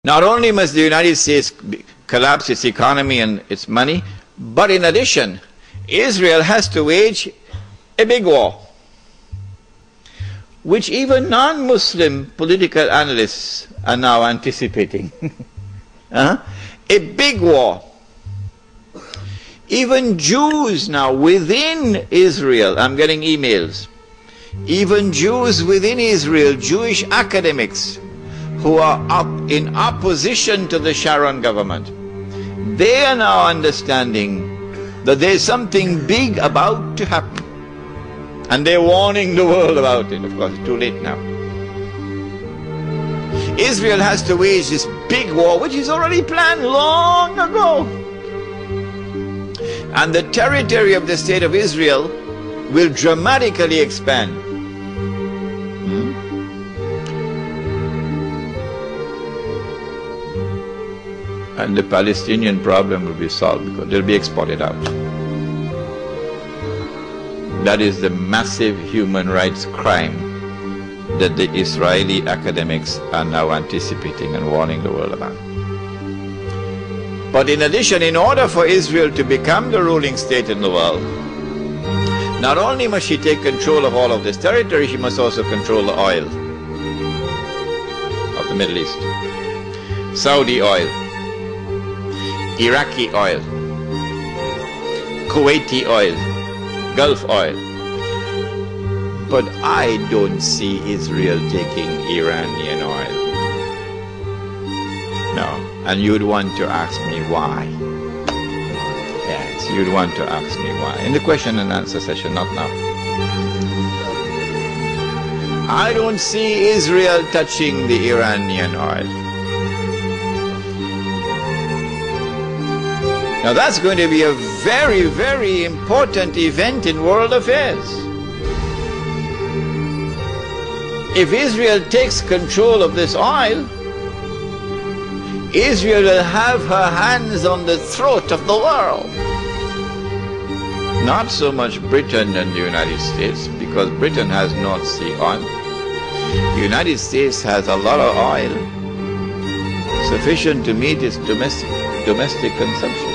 Not only must the United States collapse its economy and its money, but in addition, Israel has to wage a big war, which even non-Muslim political analysts are now anticipating. A big war. Even Jews now within Israel, I'm getting emails, even Jews within Israel, Jewish academics who are up in opposition to the Sharon government, they are now understanding that there's something big about to happen. And they're warning the world about it. Of course, it's too late now. Israel has to wage this big war, which is already planned long ago. And the territory of the state of Israel will dramatically expand. And the Palestinian problem will be solved because they'll be exported out. That is the massive human rights crime that the Israeli academics are now anticipating and warning the world about. But in addition, in order for Israel to become the ruling state in the world, not only must she take control of all of this territory, she must also control the oil of the Middle East. Saudi oil, Iraqi oil, Kuwaiti oil, Gulf oil. But I don't see Israel taking Iranian oil. No. And you'd want to ask me why. Yes, you'd want to ask me why. In the question and answer session, not now. I don't see Israel touching the Iranian oil. Now that's going to be a very, very important event in world affairs. If Israel takes control of this oil, Israel will have her hands on the throat of the world. Not so much Britain and the United States, because Britain has North Sea oil. The United States has a lot of oil, sufficient to meet its domestic consumption.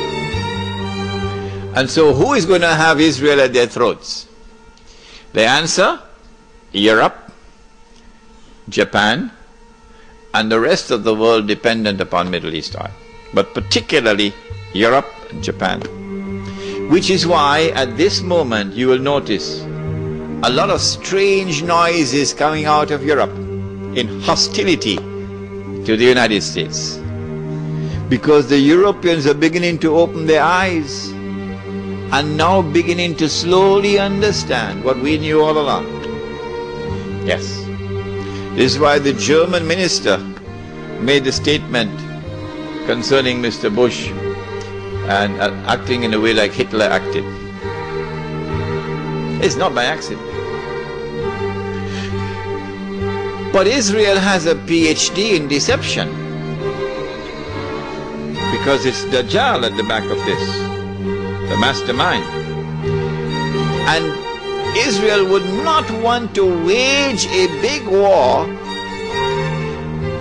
And so who is going to have Israel at their throats? The answer, Europe, Japan, and the rest of the world dependent upon Middle East oil. But particularly Europe and Japan. Which is why at this moment you will notice a lot of strange noises coming out of Europe in hostility to the United States. Because the Europeans are beginning to open their eyes and now beginning to slowly understand what we knew all along. Yes. This is why the German minister made the statement concerning Mr. Bush and acting in a way like Hitler acted. It's not by accident. But Israel has a PhD in deception, because it's Dajjal at the back of this, the mastermind. And Israel would not want to wage a big war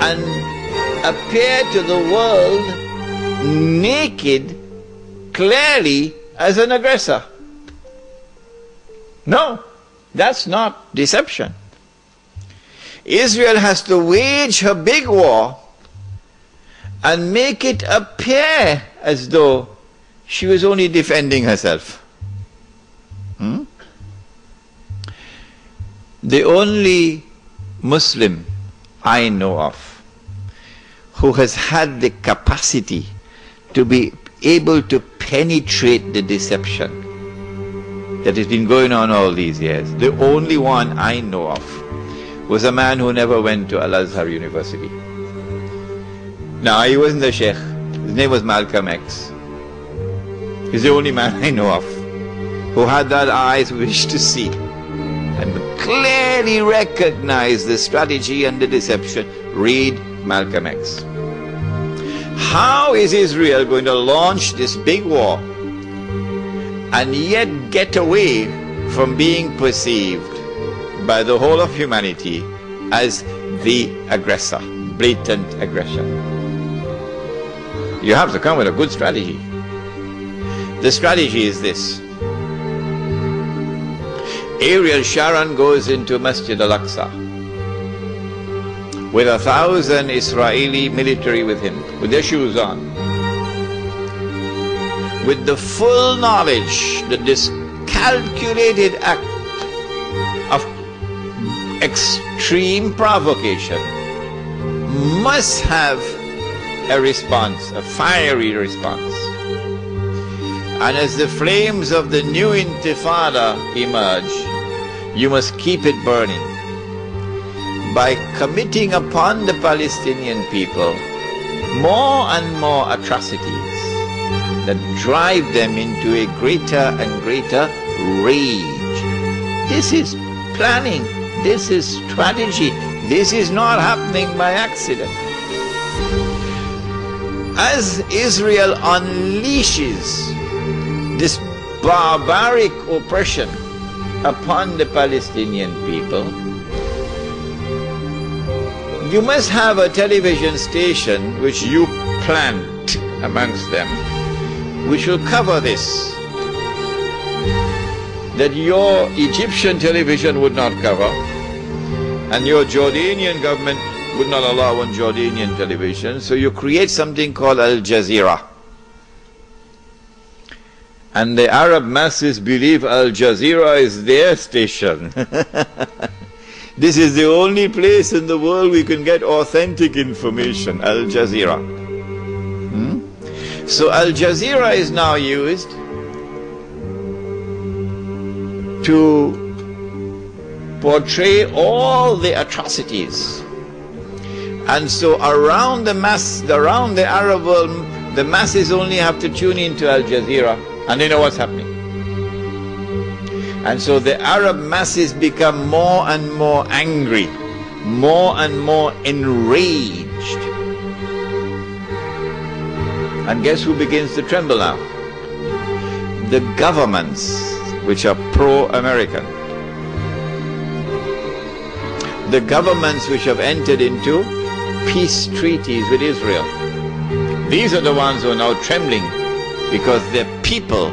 and appear to the world naked, clearly as an aggressor. No, that's not deception. Israel has to wage her big war and make it appear as though she was only defending herself. The only Muslim I know of who has had the capacity to be able to penetrate the deception that has been going on all these years, the only one I know of, was a man who never went to Al-Azhar University. Now, he wasn't a sheikh. His name was Malcolm X. He's the only man I know of who had that eyes wish to see and clearly recognize the strategy and the deception. Read Malcolm X. How is Israel going to launch this big war and yet get away from being perceived by the whole of humanity as the aggressor, blatant aggression? You have to come with a good strategy. The strategy is this. Ariel Sharon goes into Masjid al-Aqsa with 1,000 Israeli military with him, with their shoes on, with the full knowledge that this calculated act of extreme provocation must have a response, a fiery response. And as the flames of the new intifada emerge, you must keep it burning by committing upon the Palestinian people more and more atrocities that drive them into a greater and greater rage. This is planning, this is strategy, this is not happening by accident. As Israel unleashes this barbaric oppression upon the Palestinian people, you must have a television station which you plant amongst them, which will cover this, that your Egyptian television would not cover, and your Jordanian government would not allow on Jordanian television. So you create something called Al Jazeera. And the Arab masses believe Al Jazeera is their station. This is the only place in the world we can get authentic information, Al Jazeera. So Al Jazeera is now used to portray all the atrocities. And so around the Arab world, the masses only have to tune into Al Jazeera and they know what's happening. And so the Arab masses become more and more angry, more and more enraged. And guess who begins to tremble now? The governments which are pro-American. The governments which have entered into peace treaties with Israel. These are the ones who are now trembling because their people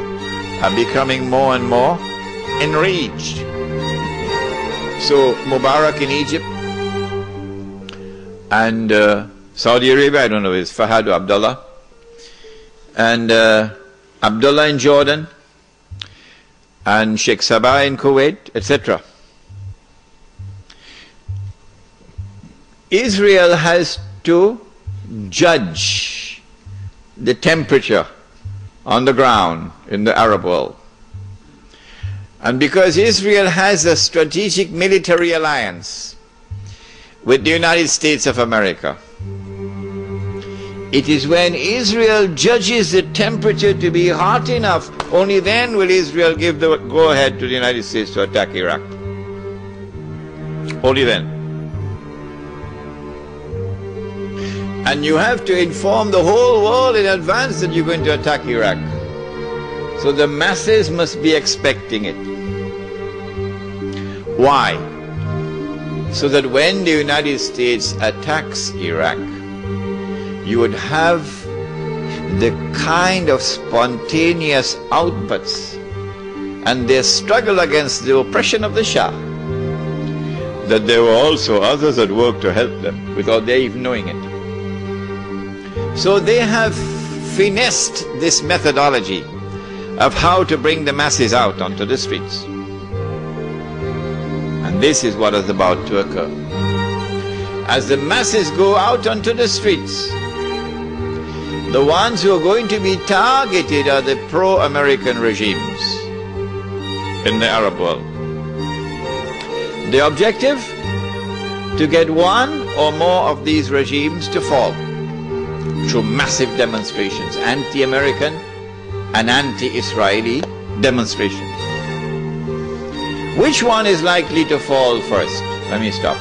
are becoming more and more enraged. So Mubarak in Egypt and Saudi Arabia, I don't know, it's Fahad or Abdullah, and Abdullah in Jordan, and Sheikh Sabah in Kuwait, etc. Israel has to judge the temperature on the ground in the Arab world. And because Israel has a strategic military alliance with the United States of America, it is when Israel judges the temperature to be hot enough, only then will Israel give the go-ahead to the United States to attack Iraq. Only then. And you have to inform the whole world in advance that you're going to attack Iraq. So the masses must be expecting it. Why? So that when the United States attacks Iraq, you would have the kind of spontaneous outbursts and their struggle against the oppression of the Shah, that there were also others at work to help them without their even knowing it. So they have finessed this methodology of how to bring the masses out onto the streets. And this is what is about to occur. As the masses go out onto the streets, the ones who are going to be targeted are the pro-American regimes in the Arab world. The objective? To get one or more of these regimes to fall through massive demonstrations, anti-American and anti-Israeli demonstrations. Which one is likely to fall first? Let me stop.